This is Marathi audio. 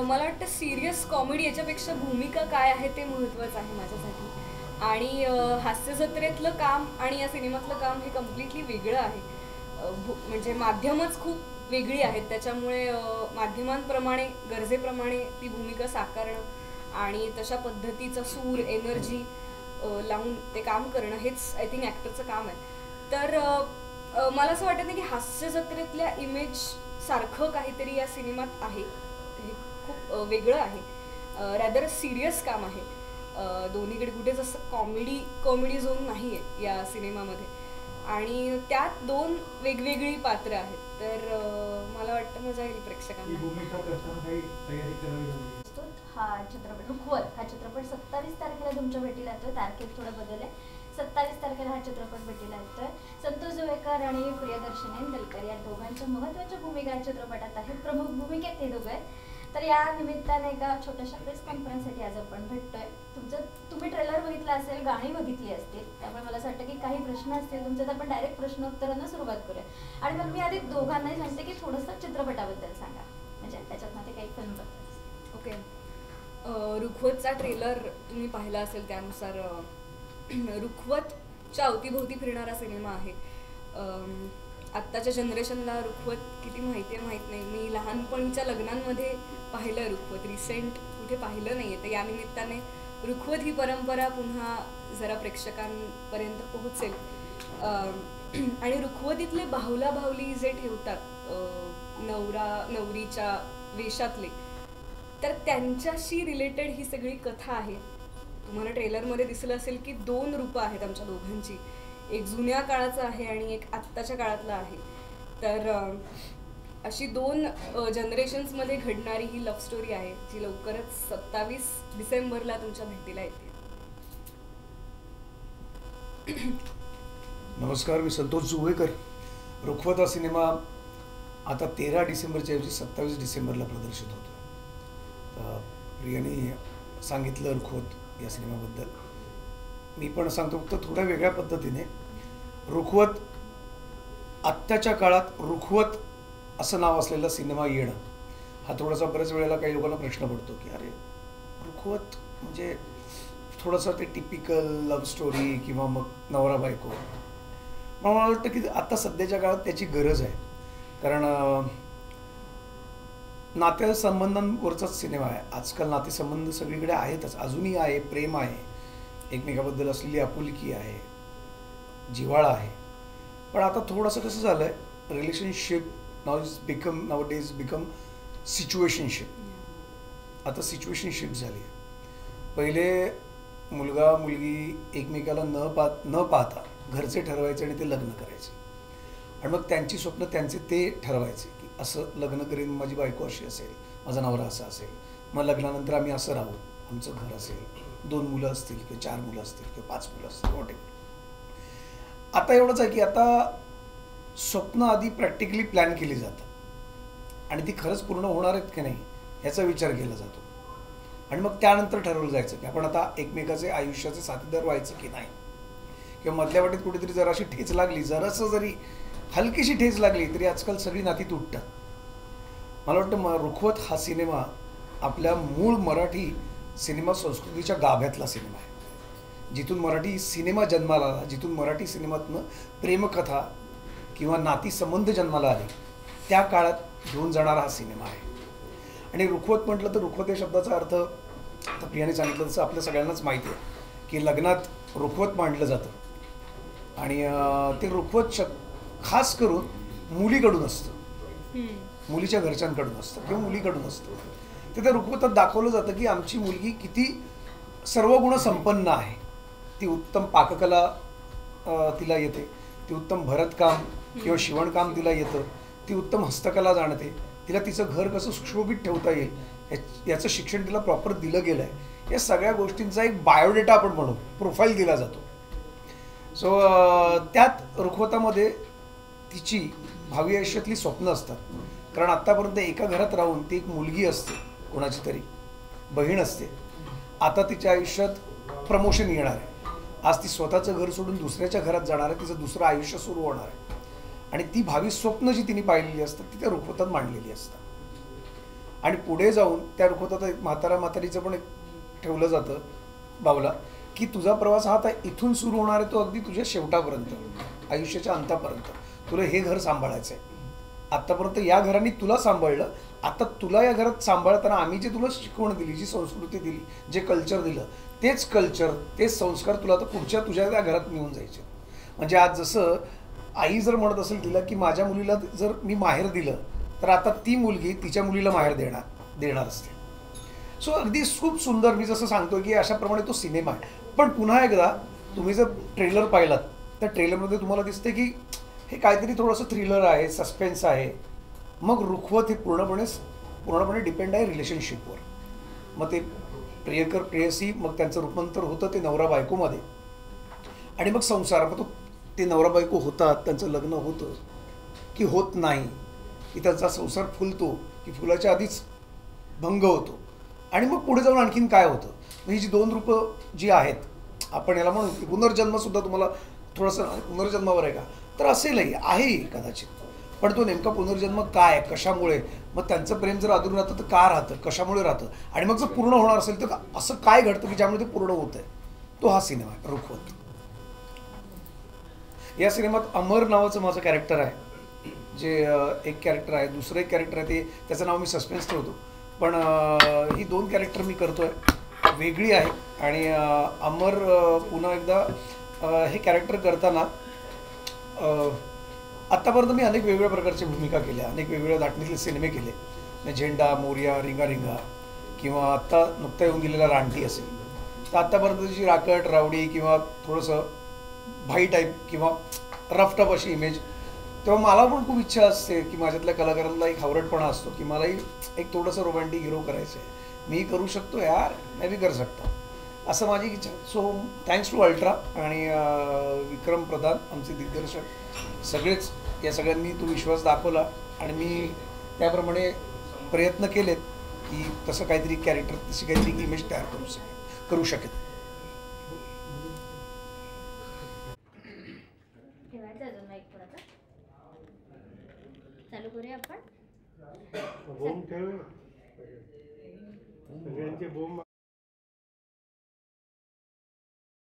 मला वाटतं सिरियस कॉमेडी याच्यापेक्षा भूमिका काय आहे ते महत्त्वाचं आहे माझ्यासाठी. आणि हास्य जत्रेतलं काम आणि या सिनेमातलं काम हे कम्प्लिटली वेगळं आहे. म्हणजे माध्यमच खूप वेगळी आहेत, त्याच्यामुळे माध्यमांप्रमाणे गरजेप्रमाणे ती भूमिका साकारणं आणि तशा पद्धतीचा सूर एनर्जी लावून ते काम करणं हेच आय थिंक ॲक्टरचं काम आहे. तर मला असं वाटत नाही की हास्य जत्रेतल्या इमेज सारखं काहीतरी या सिनेमात आहे. हे खूप वेगळं आहे, रॅदर सिरियस काम आहे. दोन्हीकडे कुठेच असं कॉमेडी झोन नाही आहे या सिनेमामध्ये. आणि त्यात दोन वेगवेगळी पात्र आहेत. तर मला वाटतं मजा येईल प्रेक्षकांना. हा चित्रपट रुखवत हा चित्रपट 27 तारखेला तुमच्या भेटीला येतोय. तारखेत थोडं बदल आहे. 27 तारखेला हा चित्रपट भेटीला येतोय. संतोष जुवेकर आणि प्रियदर्शनी अंदलकर या दोघांच्या महत्त्वाच्या भूमिका या चित्रपटात आहेत. प्रमुख भूमिकेत ते दोघं आहेत. तर या निमित्ताने एका छोट्याशा प्रेस कॉन्फरन्ससाठी आज आपण भेटतोय. तुम्ही ट्रेलर बघितला असेल, गाणी बघितली असतील, त्यामुळे मला असं वाटतं की काही प्रश्न असतील तुमचे तर आपण डायरेक्ट प्रश्नोत्तरांना सुरुवात करूया. आणि मग मी आधी दोघांनाही सांगते की थोडंसं चित्रपटाबद्दल सांगा, म्हणजे त्याच्यातनं काही फिल्मबद्दल. ओके. रुखवतचा ट्रेलर तुम्ही पाहिला असेल, त्यानुसार रुखवतच्या अवतीभोवती फिरणारा सिनेमा आहे. आत्ताच्या जनरेशनला रुखवत किती माहिती आहे माहीत नाही. मी लहानपणीच्या लग्नांमध्ये पाहिलं रुखवत, रिसेंट कुठे पाहिलं नाही आहे. तर या निमित्ताने रुखवत ही परंपरा पुन्हा जरा प्रेक्षकांपर्यंत पोहोचेल. आणि रुखवतीतले बाहुला बाहुली जे ठेवतात नवरा नवरीच्या वेशातले, तर त्यांच्याशी रिलेटेड ही सगळी कथा आहे. तुम्हाला ट्रेलरमध्ये दिसलं असेल की दोन रूपं आहेत आमच्या दोघांची. एक जुन्या काळाचं आहे आणि एक आत्ताच्या काळातलं आहे. तर अशी दोन जनरेशन्समध्ये घडणारी ही लव्ह स्टोरी आहे, जी लवकरच 27 डिसेंबरला तुमच्या भेटीला येते. नमस्कार, मी संतोष जुवेकर. रुखवत हा सिनेमा आता 13 डिसेंबरच्या ऐवजी 27 डिसेंबरला प्रदर्शित होतो. तर प्रियाने सांगितलं रुखवत या सिनेमाबद्दल. मी पण सांगतो फक्त थोड्या वेगळ्या पद्धतीने. रुखवत आत्ताच्या काळात रुखवत असं नाव असलेला सिनेमा येणं हा थोडासा बऱ्याच वेळेला काही लोकांना प्रश्न पडतो की अरे रुखवत म्हणजे थोडंसं ते टिपिकल लव्ह स्टोरी किंवा मग नवरा बायको. मला वाटतं की आता सध्याच्या काळात त्याची गरज आहे, कारण नातेसंबंधांवरचाच सिनेमा आहे. आजकाल नातेसंबंध सगळीकडे आहेतच, अजूनही आहे. प्रेम आहे, एकमेकाबद्दल असलेली आपुलकी आहे, जिव्हाळा आहे. पण आता थोडंसं कसं झालं आहे, रिलेशनशिप नावडेज बिकम सिच्युएशनशिप. आता सिच्युएशनशिप झाली आहे. पहिले मुलगा मुलगी एकमेकाला न पाहता घरचे ठरवायचे आणि ते लग्न करायचे, आणि मग त्यांची स्वप्न त्यांचे ते ठरवायचे की असं लग्न करीन, माझी बायको अशी असेल, माझा नवरा असा असेल, मग लग्नानंतर आम्ही असं राहू, आमचं घर असेल, 2 मुलं असतील किंवा 4 मुलं असतील किंवा 5 मुलं असतील, वॉटेवर. आता एवढंच आहे की आता स्वप्न आधी प्रॅक्टिकली प्लॅन केली जातात आणि ती खरंच पूर्ण होणार आहेत की नाही याचा विचार केला जातो. आणि मग त्यानंतर ठरवलं जायचं की आपण आता एकमेकाचे आयुष्याचे साथीदार व्हायचं की नाही. किंवा मधल्या वाटेत कुठेतरी जराशी ठेच लागली, जरासं जरी हलकीशी ठेच लागली तरी आजकाल सगळी नाती तुटतात. मला वाटतं रुखवत हा सिनेमा आपल्या मूळ मराठी सिनेमा संस्कृतीच्या गाभ्यातला सिनेमा आहे. जिथून मराठी सिनेमा जन्माला आला, जिथून मराठी सिनेमातनं प्रेमकथा किंवा नाती संबंध जन्माला आले, त्या काळात घेऊन जाणारा हा सिनेमा आहे. आणि रुखवत म्हटलं तर रुखवत या शब्दाचा अर्थ आता प्रियाने सांगितलं तसं आपल्या सगळ्यांनाच माहिती आहे की लग्नात रुखवत मांडलं जातं. आणि ते रुखवत खास करून मुलीकडून असतं, मुलीच्या घरच्यांकडून असतं किंवा मुलीकडून असतं. तर त्या रुखवतात दाखवलं जातं की आमची मुलगी किती सर्व गुण संपन्न आहे. ती उत्तम पाककला तिला येते, ती उत्तम भरतकाम किंवा शिवणकाम तिला येतं, ती उत्तम हस्तकला जाणते, तिला तिचं घर कसं सुशोभित ठेवता येईल याचं शिक्षण तिला प्रॉपर दिलं गेलं आहे. या सगळ्या गोष्टींचा एक बायोडेटा आपण म्हणू, प्रोफाईल दिला जातो. सो त्यात रुखवतामध्ये तिची भावी आयुष्यातली स्वप्न असतात. कारण आत्तापर्यंत एका घरात राहून ती एक मुलगी असते कोणाची तरी बहीण असते. आता तिच्या आयुष्यात प्रमोशन येणार आहे. आज ती स्वतःचं घर सोडून दुसऱ्याच्या घरात जाणार आहे. तिचं दुसरं आयुष्य सुरू होणार आहे. आणि ती भावी स्वप्न जी तिने पाहिलेली असतात ती त्या रुखवतात मांडलेली असतात. आणि पुढे जाऊन त्या रुखवतात एक म्हातारीचं पण एक ठेवलं जातं बावला, की तुझा प्रवास हा आता इथून सुरू होणार आहे तो अगदी तुझ्या शेवटापर्यंत, आयुष्याच्या अंतापर्यंत. तुला हे घर सांभाळायचं आहे. आत्तापर्यंत या घराने तुला सांभाळलं. आता तुला या घरात सांभाळताना आम्ही जे तुला शिकवण दिली, जी संस्कृती दिली, जे कल्चर दिलं, तेच कल्चर, तेच संस्कार तुला आता पुढच्या तुझ्या त्या घरात नेऊन जायचे. म्हणजे आज जसं आई जर म्हणत असेल तिला की माझ्या मुलीला जर मी माहेर दिलं तर आता ती मुलगी तिच्या मुलीला माहेर देणार असते. सो अगदी खूप सुंदर, मी जसं सांगतो की अशाप्रमाणे तो सिनेमा आहे. पण पुन्हा एकदा तुम्ही जर ट्रेलर पाहिलात तर ट्रेलरमध्ये तुम्हाला दिसते की हे काहीतरी थोडंसं थ्रिलर आहे, सस्पेन्स आहे. मग रुखवत हे पूर्णपणे डिपेंड आहे रिलेशनशिपवर. मग ते प्रियकर प्रेयसी, मग त्यांचं रूपांतर होतं ते नवरा बायकोमध्ये, आणि मग संसार. मग ते नवरा बायको होतात, त्यांचं लग्न होतं की होत नाही, की त्यांचा संसार फुलतो की फुलाच्या आधीच भंग होतो, आणि मग पुढे जाऊन आणखीन काय होतं. ही जी दोन रूपं जी आहेत, आपण याला म्हणू की पुनर्जन्मसुद्धा तुम्हाला थोडंसं पुनर्जन्मावर आहे का, तर असेलही, आहेही कदाचित. पण तो नेमका पुनर्जन्म काय, कशामुळे, मग त्यांचं प्रेम जर अधून राहतं तर का राहतं, कशामुळे राहतं, आणि मग जर पूर्ण होणार असेल तर असं काय घडतं की ज्यामुळे ते पूर्ण होतं आहे. तो हा सिनेमा आहे रुखवत. या सिनेमात अमर नावाचं माझं कॅरेक्टर आहे, जे एक कॅरेक्टर आहे. दुसरं एक कॅरेक्टर आहे ते त्याचं नाव मी सस्पेन्स ठेवतो. पण ही दोन कॅरेक्टर मी करतो आहे, वेगळी आहे. आणि अमर पुन्हा एकदा हे कॅरेक्टर करताना आत्तापर्यंत मी अनेक वेगवेगळ्या प्रकारच्या भूमिका केल्या, अनेक वेगवेगळ्या धाटणीतले सिनेमे केले. झेंडा, मोर्या, रिंगा रिंगा, किंवा आत्ता नुकता येऊन गेलेला रानटी असेल. तर आत्तापर्यंतची राकट, रावडी किंवा थोडंसं भाई टाईप किंवा रफ टफ अशी इमेज. तेव्हा मला पण खूप इच्छा असते की माझ्यातल्या कलाकारांना एक हावरटपणा असतो की मलाही एक थोडंसं रोमॅन्टिक हिरो करायचं आहे. मी करू शकतो यार, मैं भी कर सकता, असं माझी इच्छा. सो थँक्स टू अल्ट्रा आणि विक्रम प्रधान, आमचे दिग्दर्शक, सगळेच, या सगळ्यांनी तो विश्वास दाखवला आणि मी त्याप्रमाणे प्रयत्न केलेत की तसं काहीतरी कॅरेक्टर, तशी काहीतरी इमेज तयार करू शकेल. ठेवायचं अजून माईक परत चालू करूया आपण. बोम ठेव, सगळ्यांचे बोम.